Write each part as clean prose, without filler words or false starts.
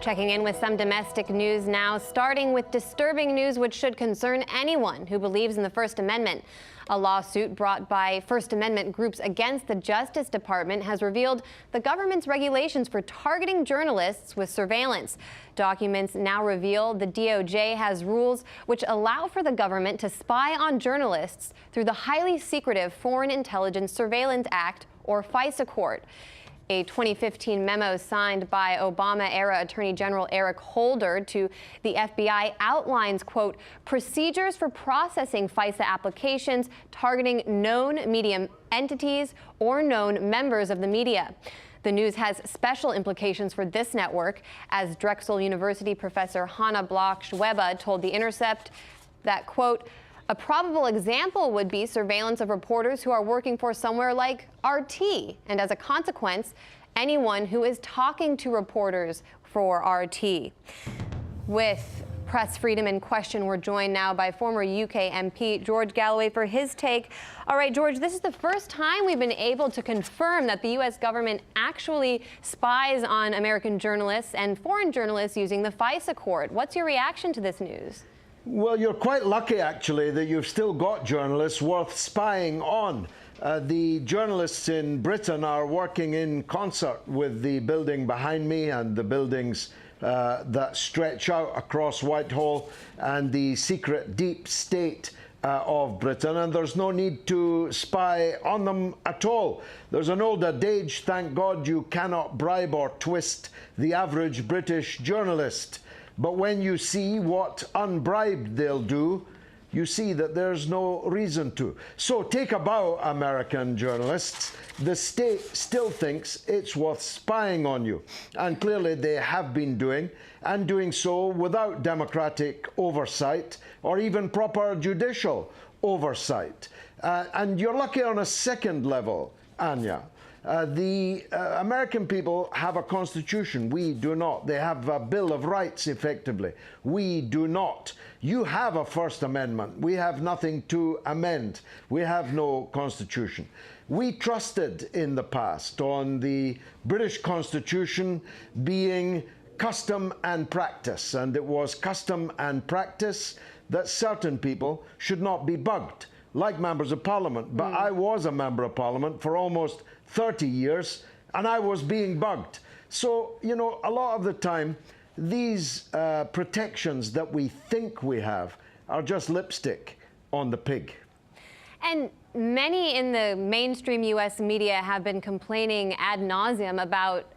Checking in with some domestic news now, starting with disturbing news which should concern anyone who believes in the First Amendment. A lawsuit brought by First Amendment groups against the Justice Department has revealed the government's regulations for targeting journalists with surveillance. Documents now reveal the DOJ has rules which allow for the government to spy on journalists through the highly secretive Foreign Intelligence Surveillance Act, or FISA court. A 2015 memo signed by Obama-era Attorney General Eric Holder to the FBI outlines, quote, procedures for processing FISA applications targeting known media entities or known members of the media. The news has special implications for this network, as Drexel University professor Hanna Bloch-Schwebe told The Intercept that, quote, a probable example would be surveillance of reporters who are working for somewhere like RT, and as a consequence, anyone who is talking to reporters for RT. With press freedom in question, we're joined now by former UK MP George Galloway for his take. All right, George, this is the first time we've been able to confirm that the U.S. government actually spies on American journalists and foreign journalists using the FISA court. What's your reaction to this news? Well, you're quite lucky, actually, that you've still got journalists worth spying on. The journalists in Britain are working in concert with the building behind me and the buildings that stretch out across Whitehall and the secret deep state of Britain, and there's no need to spy on them at all. There's an old adage, thank God you cannot bribe or twist the average British journalist. But when you see what unbribed they'll do, you see that there's no reason to. So take a bow, American journalists. The state still thinks it's worth spying on you. And clearly they have been doing, and doing so without democratic oversight or even proper judicial oversight. And you're lucky on a second level, Anya. The American people have a constitution. We do not. They have a Bill of Rights, effectively. We do not. You have a First Amendment. We have nothing to amend. We have no constitution. We trusted in the past on the British Constitution being custom and practice, and it was custom and practice that certain people should not be bugged, like members of Parliament. But I was a member of Parliament for almost 30 years, and I was being bugged. So, you know, a lot of the time, these protections that we think we have are just lipstick on the pig. And many in the mainstream U.S. media have been complaining ad nauseum about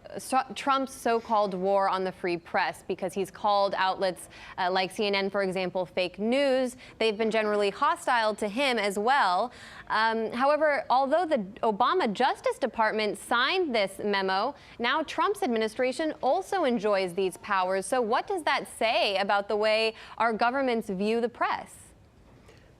Trump's so-called war on the free press, because he's called outlets like CNN, for example, fake news. They've been generally hostile to him as well. However, although the Obama Justice Department signed this memo, now Trump's administration also enjoys these powers. So what does that say about the way our governments view the press?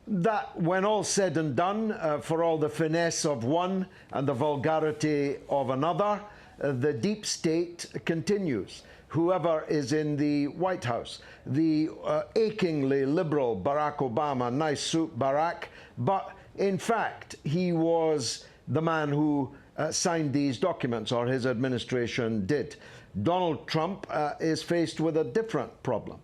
That, when all said and done, for all the finesse of one and the vulgarity of another, the deep state continues. Whoever is in the White House, the achingly liberal Barack Obama, nice suit Barack, but in fact he was the man who signed these documents, or his administration did. Donald Trump is faced with a different problem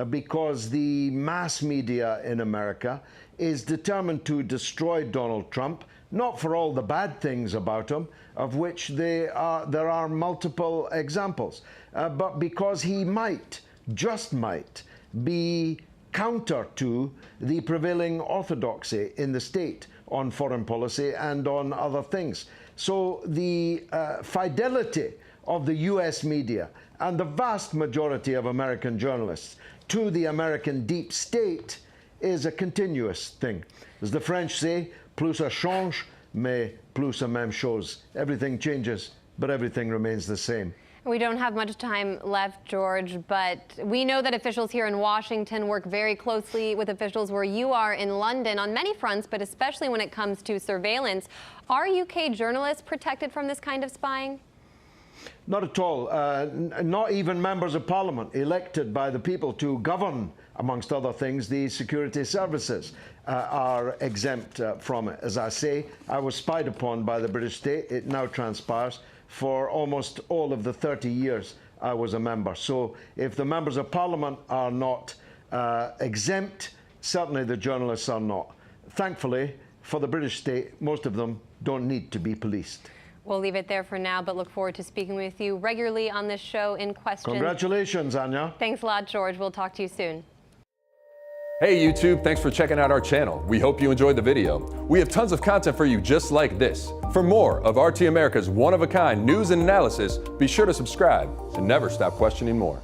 because the mass media in America is determined to destroy Donald Trump, not for all the bad things about him, of which there are multiple examples, but because he might, just might, be counter to the prevailing orthodoxy in the state on foreign policy and on other things. So the fidelity of the US media and the vast majority of American journalists to the American deep state is a continuous thing. As the French say, plus ça change, mais plus la même chose. Everything changes, but everything remains the same. We don't have much time left, George, but we know that officials here in Washington work very closely with officials where you are in London on many fronts, but especially when it comes to surveillance. Are UK journalists protected from this kind of spying? Not at all. Not even members of Parliament elected by the people to govern, amongst other things, the security services are exempt from it. As I say, I was spied upon by the British state. It now transpires for almost all of the 30 years I was a member. So if the members of Parliament are not exempt, certainly the journalists are not. Thankfully, for the British state, most of them don't need to be policed. We'll leave it there for now, but look forward to speaking with you regularly on this show in Questions. Congratulations, Anya. Thanks a lot, George. We'll talk to you soon. Hey YouTube, thanks for checking out our channel. We hope you enjoyed the video. We have tons of content for you just like this. For more of RT America's one-of-a-kind news and analysis, be sure to subscribe and never stop questioning more.